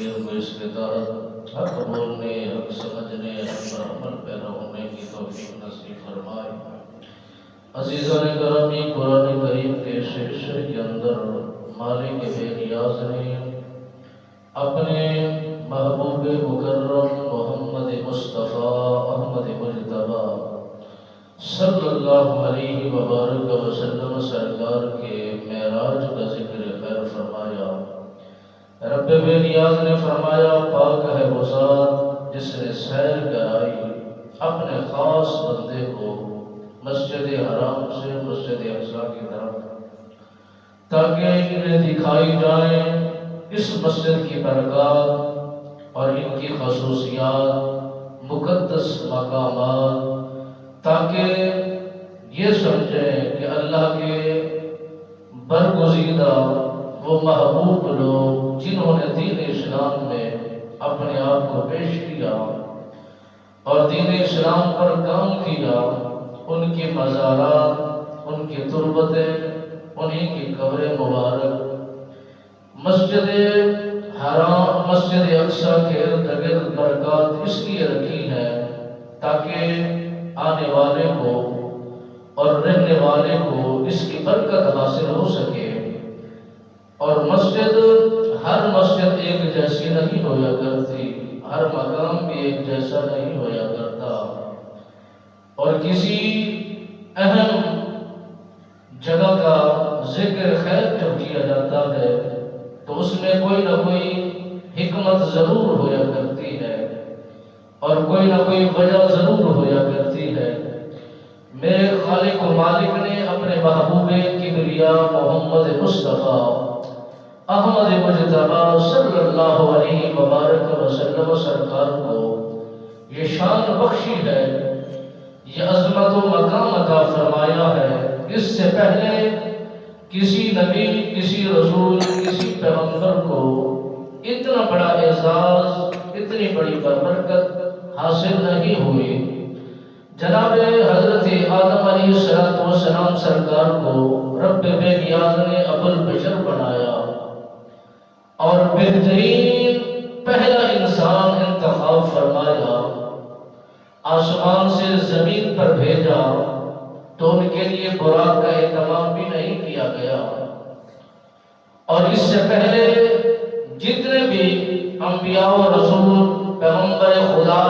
تقریر کو استطاعت حق بولنے، حق سمجھنے، حق پر عمل پیرا ہونے کی توفیق نصیب فرمائے۔ عزیزان گرامی، قرآن کریم کے شیشے کے اندر مالک بے نیاز نے اپنے محبوب مکرم محمد مصطفیٰ احمد مجتبیٰ صلی اللہ علیہ وبارک وسلم سرکار کے معراج کا ذکر خیر فرمایا۔ رب بے نیاز نے فرمایا، پاک ہے وہ ذات جس نے سیر کرائی اپنے خاص بندے کو مسجد حرام سے مسجد اقصی کی طرف، تاکہ انہیں دکھائی جائیں اس مسجد کی برکات اور ان کی خصوصیات، مقدس مقامات، تاکہ یہ سمجھیں کہ اللہ کے برگزیدہ وہ محبوب لوگ جنہوں نے دین اسلام میں اپنے آپ کو پیش کیا اور دین اسلام پر کام کیا، ان کی مزارات، ان کی تربتیں، انہی کی قبر مبارک مسجد حرام مسجد اقصی کے ارد گرد برکات اس لیے رکھی ہے تاکہ آنے والے کو اور رہنے والے کو اس کی برکت حاصل ہو سکے۔ اور مسجد، ہر مسجد ایک جیسی نہیں ہویا کرتی، ہر مقام بھی ایک جیسا نہیں ہویا کرتا، اور کسی اہم جگہ کا ذکر خیر جب کیا جاتا ہے تو اس میں کوئی نہ کوئی حکمت ضرور ہویا کرتی ہے اور کوئی نہ کوئی وجہ ضرور ہویا کرتی ہے۔ میرے خالق و مالک نے اپنے محبوب کبریا محمد مصطفیٰ احمد مجتبیٰ صلی اللہ علیہ وبارک وسلم سرکار کو یہ شان بخشی ہے، یہ عظمت و مقام عطا فرمایا ہے۔ اس سے پہلے کسی نبی، کسی رسول، کسی پیغمبر کو اتنا بڑا اعزاز، اتنی بڑی برکت حاصل نہیں ہوئی۔ جناب حضرت آدم علیہ السلام سرکار کو رب بے نیاز نے ابو البشر بنایا اور بہترین پہلا انسان انتخاب فرمایا، آسمان سے زمین پر بھیجا تو ان کے لیے براق کا اہتمام بھی نہیں کیا گیا، اور اس سے پہلے جتنے بھی انبیاء و رسول، پیغمبر خدا،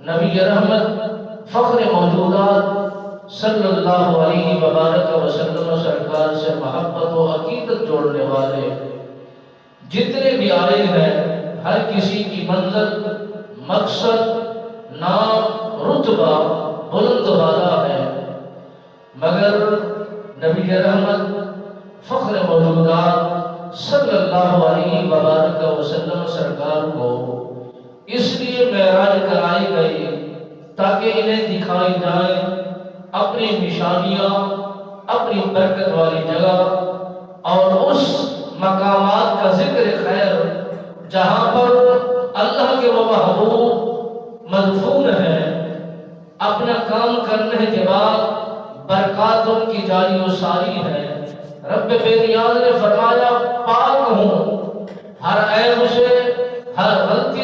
نبی رحمت، فخر موجودات صلی اللہ علیہ وبارک وسلم سرکار سے محبت و عقیدت جوڑنے والے جتنے بھی آئے ہیں، ہر کسی کی منزل، مقصد، نام، رتبہ بلند والا ہے، مگر نبی رحمت، فخر موجودات صلی اللہ علیہ وبارک وسلم سرکار کو اس لیے معراج کرائی گئی تاکہ انہیں دکھائی جائیں اپنی نشانیاں، اپنی برکت والی جگہ اور اس مقامات کا ذکر خیر جہاں پر اللہ کے وہ محبوب مدفون ہیں۔ اپنا کام کرنے کے بعد برکات ان کی جاری و ساری ہے۔ رب بے نیاز نے فرمایا، پاک ہوں ہر عیب سے، ہر غلطی